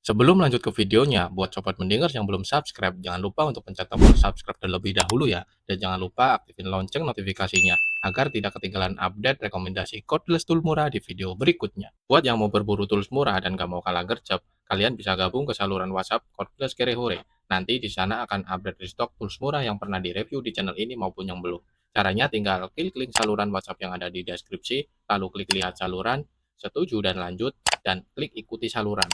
Sebelum lanjut ke videonya, buat sobat mendengar yang belum subscribe, jangan lupa untuk pencet tombol subscribe terlebih dahulu ya. Dan jangan lupa aktifin lonceng notifikasinya, agar tidak ketinggalan update rekomendasi cordless tool murah di video berikutnya. Buat yang mau berburu tools murah dan gak mau kalah gercep, kalian bisa gabung ke saluran WhatsApp Cordless Kerehore. Nanti di sana akan update restock tools murah yang pernah direview di channel ini maupun yang belum. Caranya tinggal klik link saluran WhatsApp yang ada di deskripsi, lalu klik lihat saluran, setuju dan lanjut, dan klik ikuti saluran.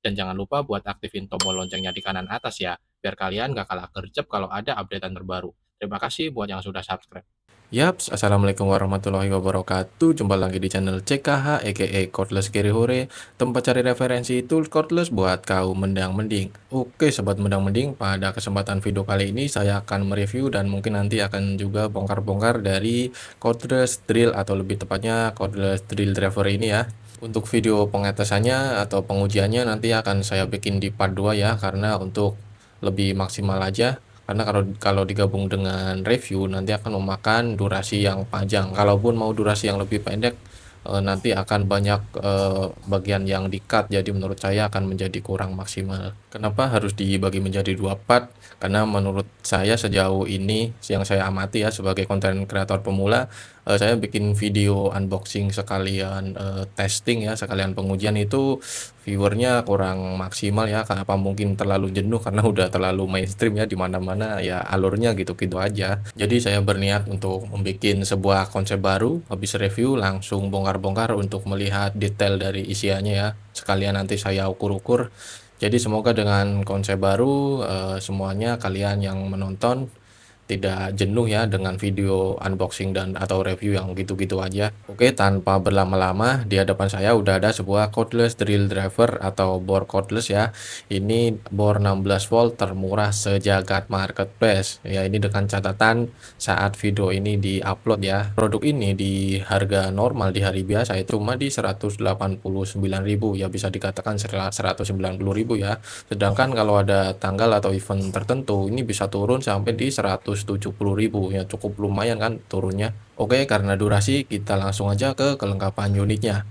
Dan jangan lupa buat aktifin tombol loncengnya di kanan atas ya, biar kalian gak kalah gercep kalau ada updatean terbaru. Terima kasih buat yang sudah subscribe. Yaps, assalamualaikum warahmatullahi wabarakatuh. Jumpa lagi di channel CKH aka Cordless Kerehore, tempat cari referensi tools cordless buat kaum mendang-mending. Oke sobat mendang-mending, pada kesempatan video kali ini saya akan mereview dan mungkin nanti akan juga bongkar-bongkar dari cordless drill atau lebih tepatnya cordless drill driver ini ya. Untuk video pengetesannya atau pengujiannya nanti akan saya bikin di part 2 ya, karena untuk lebih maksimal aja. Karena kalau digabung dengan review nanti akan memakan durasi yang panjang. Kalaupun mau durasi yang lebih pendek, nanti akan banyak bagian yang di-cut, jadi menurut saya akan menjadi kurang maksimal. Kenapa harus dibagi menjadi 2 part? Karena menurut saya sejauh ini yang saya amati ya sebagai konten kreator pemula, saya bikin video unboxing sekalian testing ya, sekalian pengujian itu viewernya kurang maksimal ya. Apa mungkin terlalu jenuh karena udah terlalu mainstream ya, di mana-mana ya alurnya gitu-gitu aja. Jadi saya berniat untuk membuat sebuah konsep baru, habis review langsung bongkar-bongkar untuk melihat detail dari isiannya ya. Sekalian nanti saya ukur-ukur. Jadi semoga dengan konsep baru semuanya kalian yang menonton tidak jenuh ya dengan video unboxing dan atau review yang gitu-gitu aja. Oke, tanpa berlama-lama, di hadapan saya udah ada sebuah cordless drill driver atau bor cordless ya. Ini bor 16 volt termurah sejagat marketplace. Ya, ini dengan catatan saat video ini di-upload ya. Produk ini di harga normal di hari biasa itu cuma di 189.000 ya, bisa dikatakan 190.000 ya. Sedangkan kalau ada tanggal atau event tertentu ini bisa turun sampai di 170.000 ya, cukup lumayan kan turunnya. Oke, karena durasi kita langsung aja ke kelengkapan unitnya.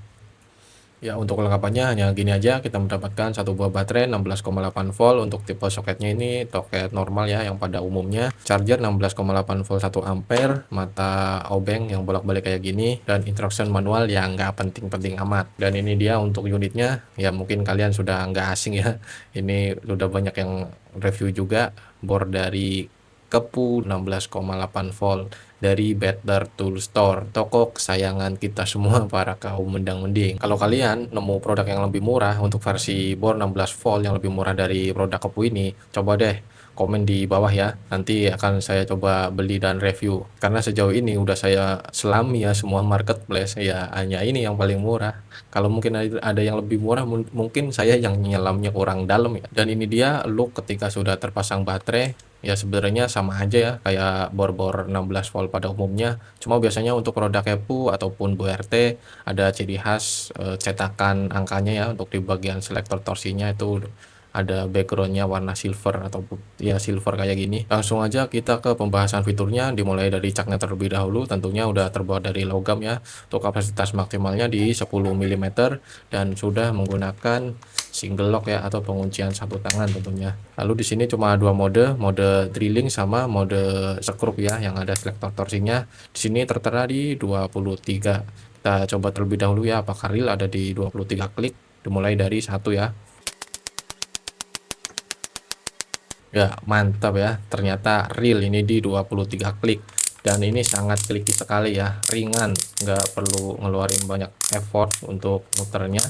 Ya, untuk kelengkapannya hanya gini aja, kita mendapatkan satu buah baterai 16,8 volt untuk tipe soketnya ini soket normal ya yang pada umumnya, charger 16,8 volt 1 ampere, mata obeng yang bolak-balik kayak gini, dan instruction manual yang nggak penting-penting amat. Dan ini dia untuk unitnya, ya mungkin kalian sudah nggak asing ya, ini sudah banyak yang review juga, bor dari Kepu 16,8 volt dari Better Tool Store, toko kesayangan kita semua para kaum mendang-mending. Kalau kalian nemu produk yang lebih murah untuk versi bor 16 volt yang lebih murah dari produk Kepu ini, coba deh komen di bawah ya, nanti akan saya coba beli dan review. Karena sejauh ini udah saya selami ya semua marketplace, ya hanya ini yang paling murah. Kalau mungkin ada yang lebih murah, mungkin saya yang nyelamnya kurang dalam ya. Dan ini dia look ketika sudah terpasang baterai. Ya sebenarnya sama aja ya kayak bor-bor 16 volt pada umumnya. Cuma biasanya untuk produk Kepu ataupun BRT ada ciri khas cetakan angkanya ya, untuk di bagian selektor torsinya itu ada backgroundnya warna silver atau ya silver kayak gini. Langsung aja kita ke pembahasan fiturnya, dimulai dari caknya terlebih dahulu. Tentunya udah terbuat dari logam ya, untuk kapasitas maksimalnya di 10 mm dan sudah menggunakan single lock ya atau penguncian satu tangan tentunya. Lalu di sini cuma dua mode drilling sama mode sekrup ya, yang ada selektor torsinya. Di sini tertera di 23. Kita coba terlebih dahulu ya apakah real ada di 23 klik. Dimulai dari 1 ya. Ya mantap ya, ternyata real ini di 23 klik, dan ini sangat kliki sekali ya, ringan, nggak perlu ngeluarin banyak effort untuk muternya.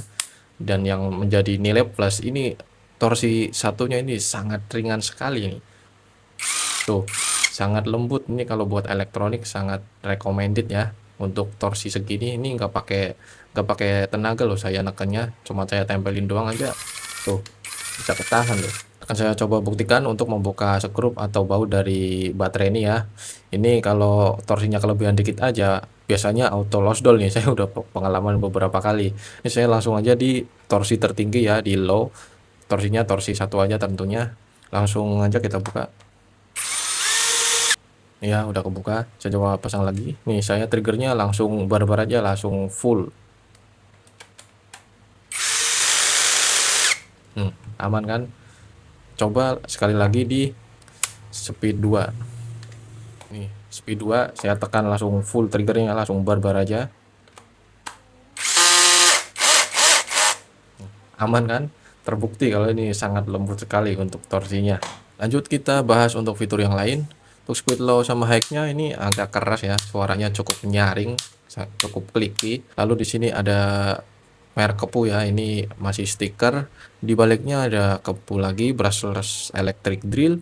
Dan yang menjadi nilai plus ini, torsi satunya ini sangat ringan sekali nih. Tuh, sangat lembut, ini kalau buat elektronik sangat recommended ya Untuk torsi segini ini nggak pakai tenaga loh saya nekannya, cuma saya tempelin doang aja tuh bisa ketahan loh. Akan saya coba buktikan untuk membuka skrup atau baut dari baterai ini ya. Ini kalau torsinya kelebihan dikit aja biasanya auto lossdoll nih. Saya udah pengalaman beberapa kali. Ini saya langsung aja di torsi tertinggi ya, di low. Torsinya torsi 1 aja tentunya. Langsung aja kita buka. Ya udah kebuka. Saya coba pasang lagi. Nih saya triggernya langsung barbar aja, langsung full. Aman kan? Coba sekali lagi di speed 2. Nih speed 2 saya tekan langsung full, triggernya langsung barbar aja. Aman kan? Terbukti kalau ini sangat lembut sekali untuk torsinya. Lanjut kita bahas untuk fitur yang lain. Untuk speed low sama high-nya ini agak keras ya, suaranya cukup nyaring, cukup clicky. Lalu di sini ada merek kepu ya, ini masih stiker. Di baliknya ada kepu lagi, brushless electric drill.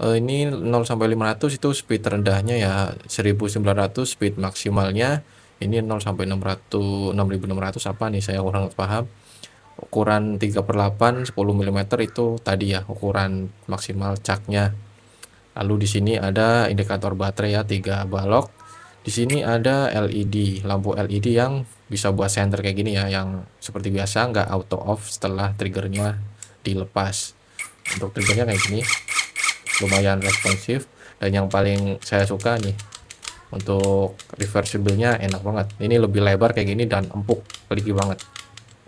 Ini 0 sampai 500 itu speed terendahnya ya 1900, speed maksimalnya ini 0 sampai 600 6600 apa nih saya kurang paham. Ukuran 3/8 10 mm itu tadi ya ukuran maksimal caknya. Lalu di sini ada indikator baterai ya 3 balok. Di sini ada LED, lampu LED yang bisa buat senter kayak gini ya, yang seperti biasa nggak auto off setelah triggernya dilepas. Untuk triggernya kayak gini, lumayan responsif, dan yang paling saya suka nih untuk reversible-nya enak banget. Ini lebih lebar kayak gini dan empuk, clicky banget.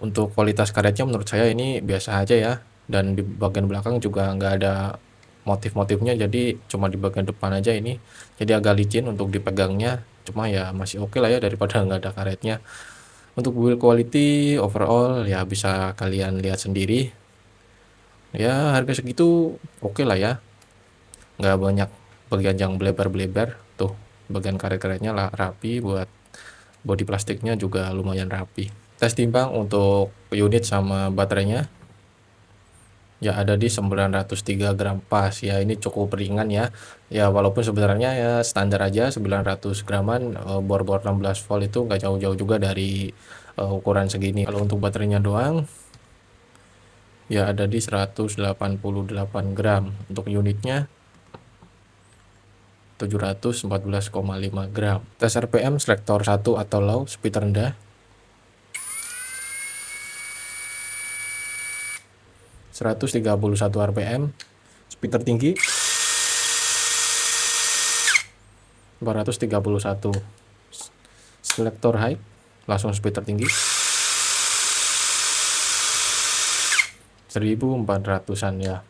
Untuk kualitas karetnya menurut saya ini biasa aja ya, dan di bagian belakang juga nggak ada motif-motifnya, jadi cuma di bagian depan aja ini, jadi agak licin untuk dipegangnya, cuma ya masih oke lah ya daripada nggak ada karetnya. Untuk build quality overall ya bisa kalian lihat sendiri ya, harga segitu oke lah ya, nggak banyak bagian yang bleber-bleber. Tuh bagian karet-karetnya lah rapi, buat bodi plastiknya juga lumayan rapi. Tes timbang untuk unit sama baterainya ya ada di 903 gram pas ya, ini cukup ringan ya. Ya walaupun sebenarnya ya standar aja 900 graman, bor-bor 16 volt itu nggak jauh-jauh juga dari ukuran segini. Kalau untuk baterainya doang ya ada di 188 gram. Untuk unitnya 714,5 gram. Tes RPM selektor 1 atau low, speed rendah 131 rpm, speed tertinggi 431. Selektor high langsung speed tertinggi 1400-an ya.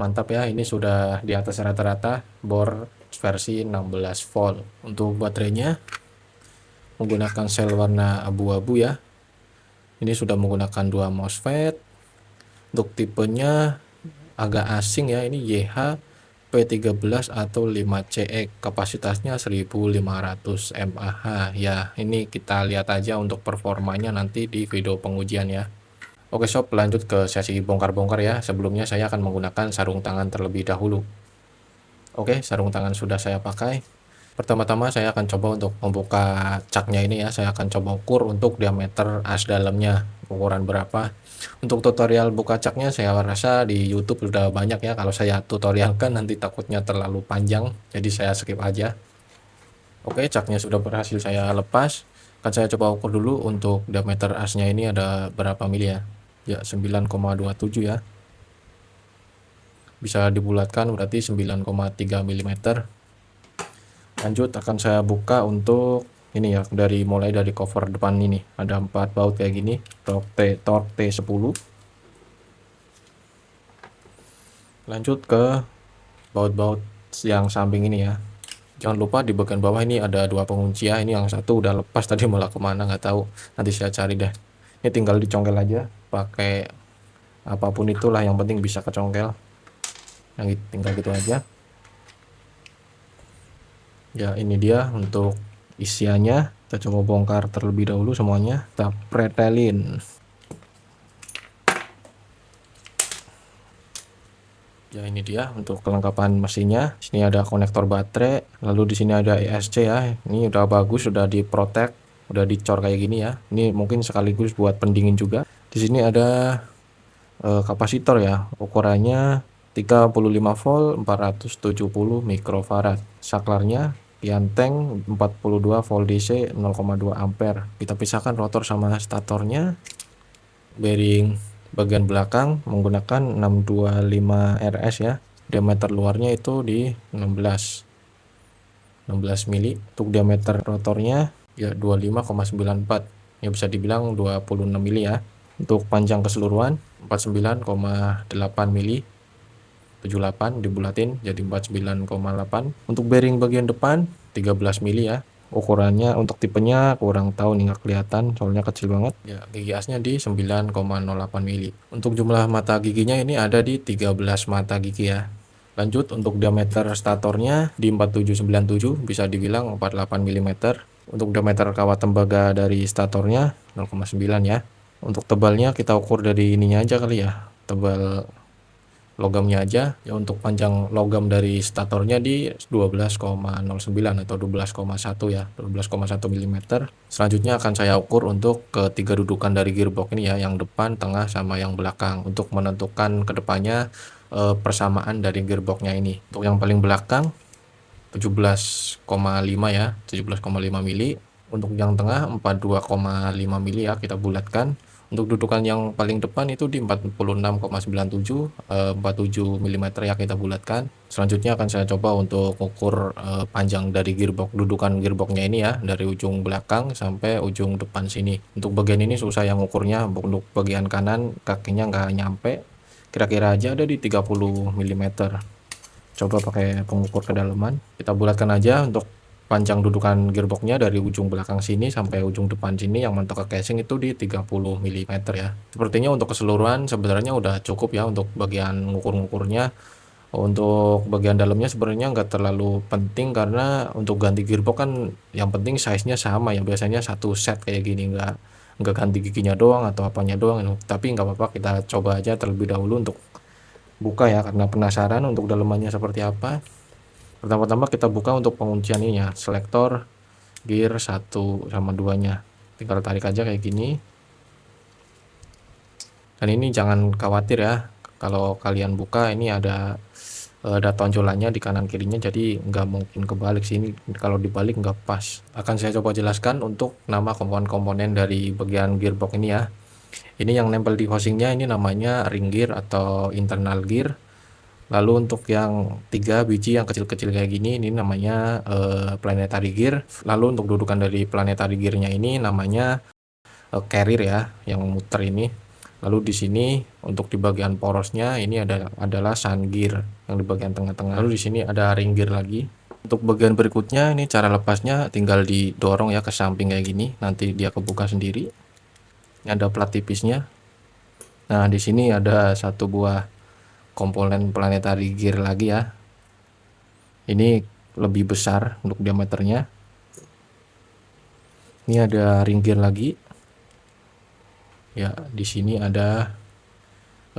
Mantap ya, ini sudah di atas rata-rata bor versi 16 volt. Untuk baterainya menggunakan sel warna abu-abu ya. Ini sudah menggunakan 2 MOSFET. Untuk tipenya agak asing ya, ini YH P13 atau 5CE, kapasitasnya 1500 mAh ya. Ini kita lihat aja untuk performanya nanti di video pengujian ya. Oke sob, lanjut ke sesi bongkar-bongkar ya. Sebelumnya saya akan menggunakan sarung tangan terlebih dahulu. Oke, sarung tangan sudah saya pakai. Pertama-tama saya akan coba untuk membuka caknya ini ya. Saya akan coba ukur untuk diameter as dalamnya, ukuran berapa. Untuk tutorial buka caknya saya rasa di YouTube sudah banyak ya. Kalau saya tutorialkan nanti takutnya terlalu panjang, jadi saya skip aja. Oke, caknya sudah berhasil saya lepas. Akan saya coba ukur dulu untuk diameter asnya ini ada berapa mili ya. Ya 9,27 ya. Bisa dibulatkan berarti 9,3 mm. Lanjut akan saya buka untuk ini ya, mulai dari cover depan ini ada 4 baut kayak gini, torque T10. Lanjut ke baut-baut yang samping ini ya. Jangan lupa di bagian bawah ini ada 2 pengunci ya. Ini yang satu udah lepas tadi, malah kemana nggak tahu, nanti saya cari deh. Ini tinggal dicongkel aja pakai apapun itulah, yang penting bisa kecongkel. Yang tinggal gitu aja ya. Ini dia untuk isiannya, kita coba bongkar terlebih dahulu semuanya, kita pretelin Ya ini dia untuk kelengkapan mesinnya. Sini ada konektor baterai, lalu di sini ada ESC ya. Ini udah bagus, sudah diprotek, udah dicor kayak gini ya. Ini mungkin sekaligus buat pendingin juga. Di sini ada kapasitor ya, ukurannya 35 volt 470 mikrofarad. Saklarnya Tianteng 42 volt DC 0,2 ampere. Kita pisahkan rotor sama statornya. Bearing bagian belakang menggunakan 625 RS ya. Diameter luarnya itu di 16 mili. Untuk diameter rotornya ya 25,94. Ya bisa dibilang 26 mili ya. Untuk panjang keseluruhan 49,8 mili. 78 dibulatin jadi 49,8. Untuk bearing bagian depan 13 mili ya. Ukurannya untuk tipenya kurang tahu nih, nggak kelihatan soalnya kecil banget ya. Gigi asnya di 9,08 mili. Untuk jumlah mata giginya ini ada di 13 mata gigi ya. Lanjut untuk diameter statornya di 4797, bisa dibilang 48 mm. Untuk diameter kawat tembaga dari statornya 0,9 ya. Untuk tebalnya kita ukur dari ininya aja kali ya, tebal logamnya aja ya. Untuk panjang logam dari statornya di 12,09 atau 12,1 ya, 12,1 mm. Selanjutnya akan saya ukur untuk ketiga dudukan dari gearbox ini ya, yang depan, tengah, sama yang belakang, untuk menentukan kedepannya persamaan dari gearboxnya ini. Untuk yang paling belakang 17,5 ya, 17,5 mili. Untuk yang tengah 42,5 mili ya, kita bulatkan. Untuk dudukan yang paling depan itu di 46,97 47 mm ya, kita bulatkan. Selanjutnya akan saya coba untuk ukur panjang dari gearbox, dudukan gearboxnya ini ya, dari ujung belakang sampai ujung depan sini. Untuk bagian ini susah yang ukurnya. Untuk bagian kanan kakinya nggak nyampe, kira-kira aja ada di 30 mm. Coba pakai pengukur kedalaman, kita bulatkan aja. Untuk panjang dudukan gearboxnya dari ujung belakang sini sampai ujung depan sini yang mentok ke casing itu di 30 mm ya. Sepertinya untuk keseluruhan sebenarnya udah cukup ya untuk bagian ngukur-ngukurnya. Untuk bagian dalamnya sebenarnya nggak terlalu penting, karena untuk ganti gearbox kan yang penting size-nya sama ya, biasanya satu set kayak gini, nggak ganti giginya doang atau apanya doang. Tapi nggak apa-apa, kita coba aja terlebih dahulu untuk buka ya, karena penasaran untuk dalamannya seperti apa. Pertama-tama kita buka untuk penguncian ini ya, selektor gear 1 sama 2 nya, tinggal tarik aja kayak gini. Dan ini jangan khawatir ya, kalau kalian buka ini ada tonjolannya di kanan kirinya, jadi nggak mungkin kebalik sini. Kalau dibalik nggak pas. Akan saya coba jelaskan untuk nama komponen-komponen dari bagian gearbox ini ya. Ini yang nempel di housingnya ini namanya ring gear atau internal gear. Lalu untuk yang 3 biji yang kecil-kecil kayak gini, ini namanya planetary gear. Lalu untuk dudukan dari planetary gearnya ini namanya carrier ya, yang muter ini. Lalu di sini untuk di bagian porosnya ini adalah sun gear yang di bagian tengah-tengah. Lalu di sini ada ring gear lagi. Untuk bagian berikutnya ini cara lepasnya tinggal didorong ya ke samping kayak gini, nanti dia kebuka sendiri. Ini ada plat tipisnya. Nah, di sini ada satu buah komponen planetary gear lagi ya. Ini lebih besar untuk diameternya. Ini ada ring gear lagi. Ya, di sini ada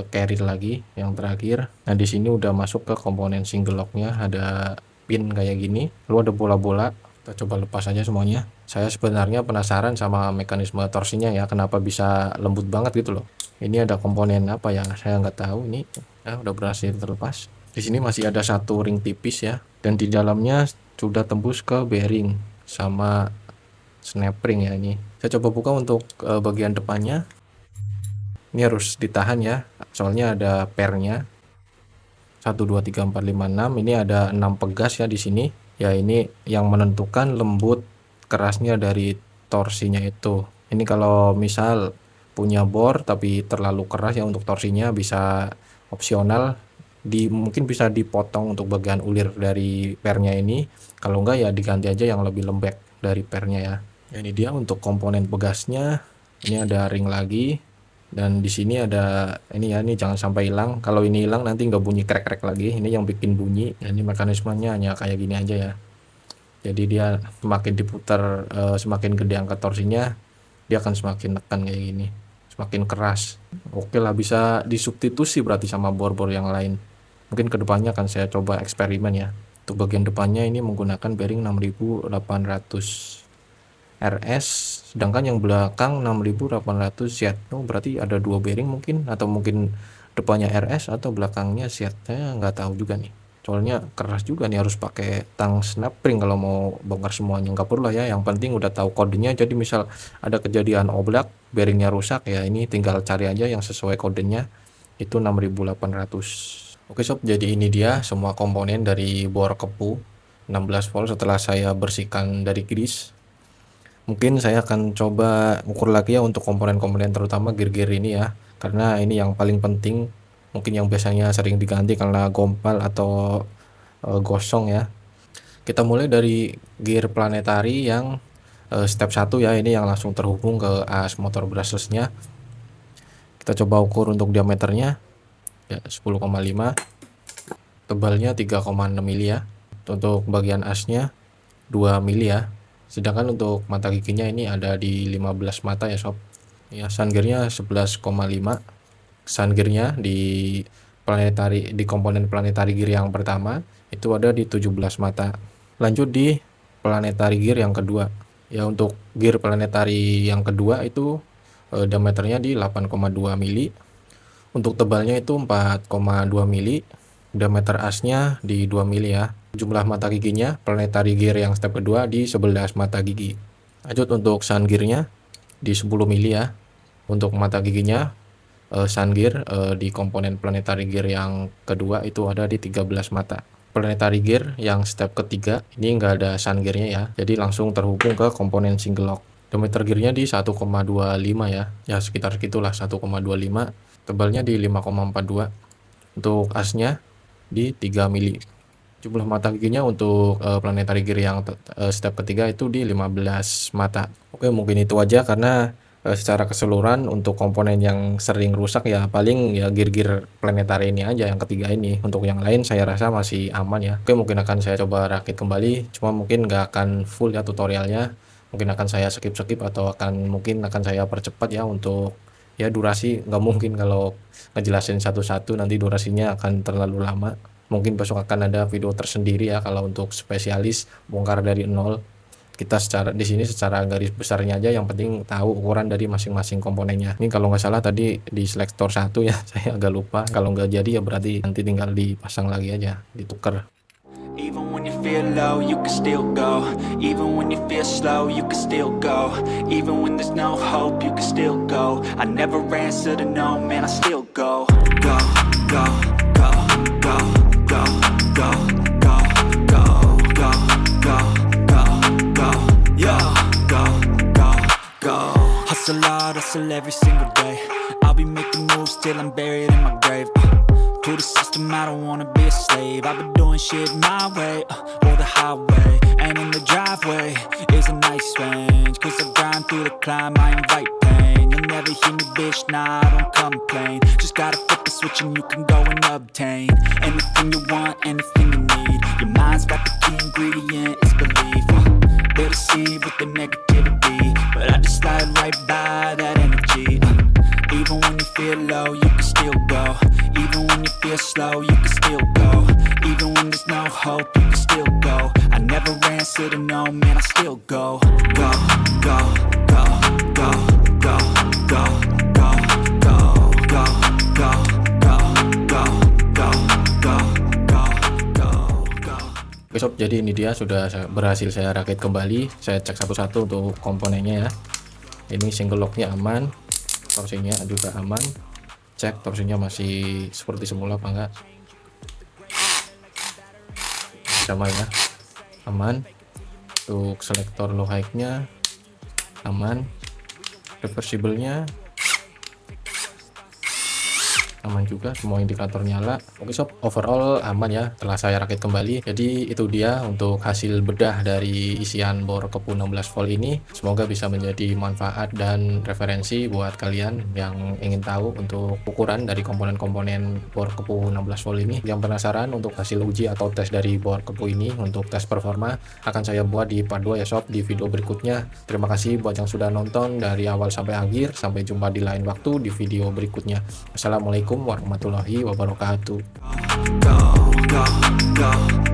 carrier lagi yang terakhir. Nah, di sini udah masuk ke komponen single locknya, ada pin kayak gini. Lalu ada bola-bola. Kita coba lepas aja semuanya. Saya sebenarnya penasaran sama mekanisme torsinya ya, kenapa bisa lembut banget gitu loh. Ini ada komponen apa ya, saya nggak tahu. Ini ya, udah berhasil terlepas. Di sini masih ada satu ring tipis ya, dan di dalamnya sudah tembus ke bearing sama snap ring ya. Ini saya coba buka untuk bagian depannya. Ini harus ditahan ya, soalnya ada pernya 1 2 3 4 5 6. Ini ada 6 pegas ya di sini. Ya, ini yang menentukan lembut kerasnya dari torsinya itu. Ini kalau misal punya bor tapi terlalu keras ya untuk torsinya, bisa opsional mungkin bisa dipotong untuk bagian ulir dari pernya ini. Kalau enggak ya diganti aja yang lebih lembek dari pernya ya. Ya, ini dia untuk komponen pegasnya. Ini ada ring lagi. Dan di sini ada ini ya, ini jangan sampai hilang. Kalau ini hilang nanti nggak bunyi krek-krek lagi. Ini yang bikin bunyi. Ya, ini mekanismenya hanya kayak gini aja ya. Jadi dia semakin diputar, semakin gede angka torsinya, dia akan semakin tekan kayak gini, semakin keras. Oke lah, bisa disubstitusi berarti sama bor-bor yang lain. Mungkin kedepannya akan saya coba eksperimen ya. Untuk bagian depannya ini menggunakan bearing 6800 RS, sedangkan yang belakang 6800 Z. Oh, berarti ada dua bearing mungkin, atau mungkin depannya RS atau belakangnya Z. Saya nggak tahu juga nih. Soalnya keras juga nih, harus pakai tang snap spring kalau mau bongkar semuanya. Nggak perlu lah ya, yang penting udah tahu kodenya. Jadi misal ada kejadian oblak, bearingnya rusak ya, ini tinggal cari aja yang sesuai kodenya. Itu 6800. Oke sob, jadi ini dia semua komponen dari bor kepu 16 volt setelah saya bersihkan dari grease. Mungkin saya akan coba ukur lagi ya untuk komponen-komponen terutama gear-gear ini ya, karena ini yang paling penting, mungkin yang biasanya sering diganti karena gompal atau gosong ya. Kita mulai dari gear planetary yang step 1 ya, ini yang langsung terhubung ke as motor brushless-nya. Kita coba ukur untuk diameternya ya 10,5, tebalnya 3,6 mili ya. Untuk bagian asnya 2 mili ya. Sedangkan untuk mata giginya ini ada di 15 mata ya sob. Ya, sun gearnya 11,5. Sun gearnya di komponen planetary gear yang pertama itu ada di 17 mata. Lanjut di planetary gear yang kedua. Ya, untuk gear planetary yang kedua itu diameternya di 8,2 mili. Untuk tebalnya itu 4,2 mili. Diameter asnya di 2 mili ya. Jumlah mata giginya planetary gear yang step kedua di 11 mata gigi. Lanjut untuk sun gearnya di 10 mili ya. Untuk mata giginya sun gear di komponen planetary gear yang kedua itu ada di 13 mata. Planetary gear yang step ketiga ini enggak ada sun gearnya ya, jadi langsung terhubung ke komponen single lock. Diameter gearnya di 1,25 ya, ya sekitar gitulah 1,25. Tebalnya di 5,42. Untuk asnya di 3 mili. Jumlah mata giginya untuk planetary gear yang step ketiga itu di 15 mata. Oke, mungkin itu aja karena secara keseluruhan untuk komponen yang sering rusak ya paling ya gear-gear planetary ini aja yang ketiga ini. Untuk yang lain saya rasa masih aman ya. Oke, mungkin akan saya coba rakit kembali, cuma mungkin nggak akan full ya tutorialnya. Mungkin akan saya skip-skip atau mungkin akan saya percepat ya untuk ya durasi. Nggak mungkin kalau ngejelasin satu-satu nanti durasinya akan terlalu lama. Mungkin besok akan ada video tersendiri ya kalau untuk spesialis bongkar dari nol. Kita di sini secara garis besarnya aja, yang penting tahu ukuran dari masing-masing komponennya. Ini kalau nggak salah tadi di selektor 1 ya, saya agak lupa. Kalau nggak jadi ya berarti nanti tinggal dipasang lagi aja, ditukar. Even when you feel low, you can still go. Even when you feel slow, you can still go. Even when there's no hope, you can still go. I never answer to no, man, I still go. Go, go, go, go, go, go, go, go, go, go, go, go, yeah, go, go, go. Hustle hard, hustle every single day. I'll be making moves till I'm buried in my grave. To the system, I don't wanna be a slave. I've been doing shit my way, or the highway. And in the driveway is a nice range. Cause I grind through the climb, I invite pain. You'll never hear me, bitch, nah, I don't complain. Just gotta flip the switch and you can go and obtain anything you want, anything you need. Your mind's got the key ingredient, it's belief. They'll deceive with the negativity, but I just slide right by that energy. Even when you feel low, you can still go. Even when you feel slow, you can still go. Even when there's no hope, you can still go. I never answer to no, man, I still go. Go, go, go, go, go, go, go, go, go, go, go, go, go, go, go, go. Oke sob, jadi ini dia sudah berhasil saya rakit kembali. Saya cek satu-satu untuk komponennya ya. Ini single locknya aman, torsinya juga aman. Cek torsinya masih seperti semula apa enggak, sama ya, aman. Untuk selektor low high nya aman, reversible-nya aman juga, semua indikator nyala. Oke sob, overall aman ya telah saya rakit kembali. Jadi itu dia untuk hasil bedah dari isian bor kepu 16 volt ini. Semoga bisa menjadi manfaat dan referensi buat kalian yang ingin tahu untuk ukuran dari komponen-komponen bor kepu 16 volt ini. Yang penasaran untuk hasil uji atau tes dari bor kepu ini untuk tes performa akan saya buat di part 2 ya sob, di video berikutnya. Terima kasih buat yang sudah nonton dari awal sampai akhir. Sampai jumpa di lain waktu di video berikutnya. Assalamualaikum Wassalamualaikum warahmatullahi wabarakatuh. Go, go, go.